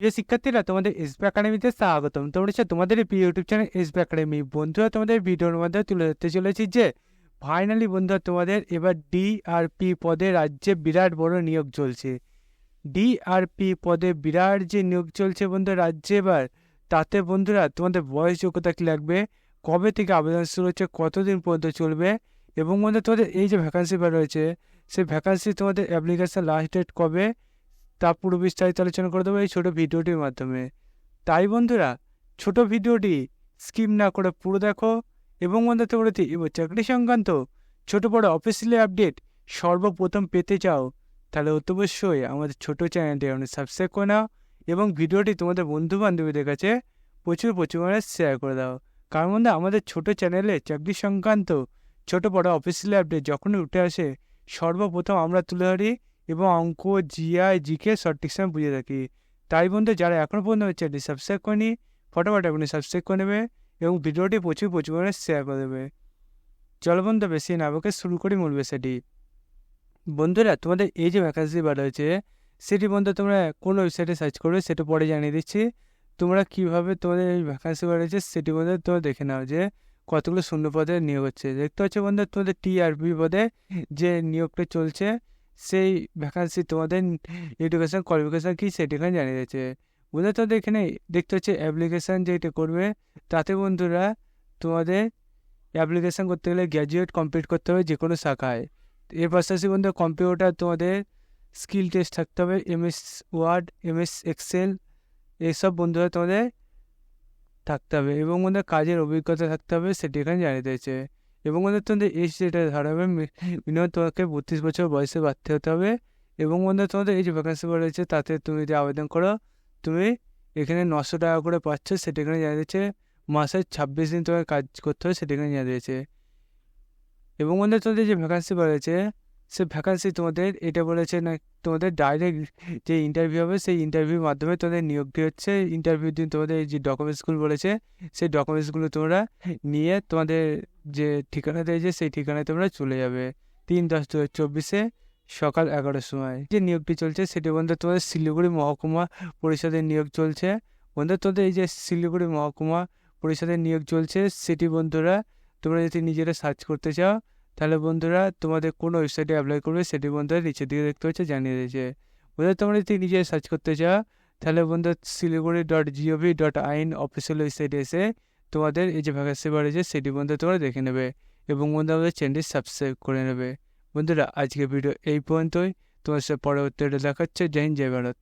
প্রিয় শিক্ষার্থীরা, তোমাদের এসবি একাডেমিতে স্বাগতম। তোমরা তোমাদের এই প্রিয় ইউটিউব চ্যানেল এসবি একাডেমি। বন্ধুরা, তোমাদের ভিডিওর মধ্যে তুলে ধরতে চলেছি যে ফাইনালি বন্ধুরা, তোমাদের এবার ডিআরপি পদে রাজ্যে বিরাট বড় নিয়োগ চলছে। ডিআরপি পদে বিরাট যে নিয়োগ চলছে বন্ধুরা রাজ্যে এবার, তাতে বন্ধুরা তোমাদের বয়স যোগ্যতা কি লাগবে, কবে থেকে আবেদন শুরু হচ্ছে, কতদিন পর্যন্ত চলবে, এবং বন্ধুরা তোমাদের এই যে ভ্যাকান্সি বার রয়েছে, সেই ভ্যাকান্সি তোমাদের অ্যাপ্লিকেশন লাস্ট ডেট কবে, তা পুরো বিস্তারিত আলোচনা করে দেবো এই ছোটো ভিডিওটির মাধ্যমে। তাই বন্ধুরা, ছোট ভিডিওটি স্কিপ না করে পুরো দেখো। এবং বন্ধুরা, তোমরা যদি এবার চাকরি সংক্রান্ত ছোটো বড় অফিসিয়ালি আপডেট সর্বপ্রথম পেতে চাও, তাহলে অবশ্যই আমাদের ছোটো চ্যানেলটি আমাদের সাবস্ক্রাইব করে নাও এবং ভিডিওটি তোমাদের বন্ধু বান্ধবীদের কাছে প্রচুর পরিমাণে শেয়ার করে দাও। কারণ বন্ধুরা, আমাদের ছোটো চ্যানেলে চাকরি সংক্রান্ত ছোটো বড় অফিসিয়ালি আপডেট যখনই উঠে আসে, সর্বপ্রথম আমরা তুলে ধরি এবং অঙ্ক, জিআই, জিকে সঠিক সময় বুঝে থাকি। তাই বন্ধু, যারা এখনও পর্যন্ত চ্যানেলটি সাবস্ক্রাইব করেনি, ফটোফট এখনই সাবস্ক্রাইব করে নেবে এবং ভিডিওটি প্রচুর পরিমাণে শেয়ার করে দেবে। চলো বন্ধু, বেশি না বকে শুরু করি মূল বিষয়টি। বন্ধুরা, তোমাদের এই যে ভ্যাকান্সি বার হয়েছে, সেটি বন্ধু তোমরা কোন ওয়েবসাইটে সার্চ করবে সেটা পরে জানিয়ে দিচ্ছি। তোমরা কীভাবে তোমাদের এই ভ্যাকান্সি বার হয়েছে সেটি বন্ধু তোমরা দেখে নাও যে কতগুলো শূন্য পদে নিয়োগ হচ্ছে। দেখতে হচ্ছে বন্ধু, তোমাদের টিআরপি পদে যে নিয়োগটা চলছে, সেই ভ্যাকান্সি তোমাদের এডুকেশন কোয়ালিফিকেশান কী সেটি এখানে জানিয়ে দিচ্ছে। বন্ধু, তোমাদের এখানে দেখতে হচ্ছে অ্যাপ্লিকেশান যেটা করবে, তাতে বন্ধুরা তোমাদের অ্যাপ্লিকেশান করতে গেলে গ্র্যাজুয়েট কমপ্লিট করতে হবে যে কোনো শাখায়। এর পাশাপাশি বন্ধু কম্পিউটার তোমাদের স্কিল টেস্ট থাকতে হবে, এমএস ওয়ার্ড, এমএস এক্সেল, এইসব বন্ধুরা তোমাদের থাকতে হবে এবং বন্ধু কাজের অভিজ্ঞতা থাকতে হবে, সেটি এখানে জানিয়ে দিয়েছে। এবং বন্ধু তোমাদের এজ যেটা ধরা হবে, মিনিমাম তোমাকে 32 বছর বয়সে বাড়তে হতে হবে। এবং বন্ধু তোমাদের এই যে ভ্যাকান্সি রয়েছে, তাতে তুমি যদি আবেদন করো, তুমি এখানে 900 টাকা করে পাচ্ছ, সেটা এখানে জানিয়ে দিয়েছে। মাসে 26 দিন তোমাকে কাজ করতে হবে, সেটা এখানে জানিয়ে দিয়েছে। এবং বন্ধু তোমাদের যে ভ্যাকান্সি বলেছে, সে ভ্যাকান্সি তোমাদের এটা বলেছে না, তোমাদের ডাইরেক্ট যে ইন্টারভিউ হবে, সেই ইন্টারভিউর মাধ্যমে তোমাদের নিয়োগটি হচ্ছে। ইন্টারভিউ দিন তোমাদের যে ডকুমেন্টসগুলো বলেছে, সেই ডকুমেন্টসগুলো তোমরা নিয়ে তোমাদের যে ঠিকানা দিয়েছে, সেই ঠিকানায় তোমরা চলে যাবে 3/10/2024 সকাল 11টার সময়। যে নিয়োগটি চলছে সেটি বন্ধু তোমাদের শিলিগুড়ি মহকুমা পরিষদের নিয়োগ চলছে। বন্ধু, তোমাদের এই যে শিলিগুড়ি মহকুমা পরিষদের নিয়োগ চলছে, সেটি বন্ধুরা তোমরা যদি নিজেরা সার্চ করতে চাও, তাহলে বন্ধুরা তোমাদের কোন ওয়েবসাইটে অ্যাপ্লাই করবে সেটি বন্ধুরা নিচের দিকে দেখতে হচ্ছে জানিয়ে দিয়েছে। বন্ধুরা, তোমরা যদি নিজে সার্চ করতে চাও, তাহলে বন্ধু শিলিগুড়ি.gov.in অফিসিয়াল ওয়েবসাইটে এসে তোমাদের এই যে ভ্যাকান্সি বাড়িয়েছে সেটি বন্ধু তোমরা দেখে নেবে এবং বন্ধু আমাদের চ্যানেলটি সাবস্ক্রাইব করে নেবে। বন্ধুরা, আজকের ভিডিও এই পর্যন্তই। তোমার সাথে পরবর্তী দেখাচ্ছে। জয় হিন্দ, জয় ভারত।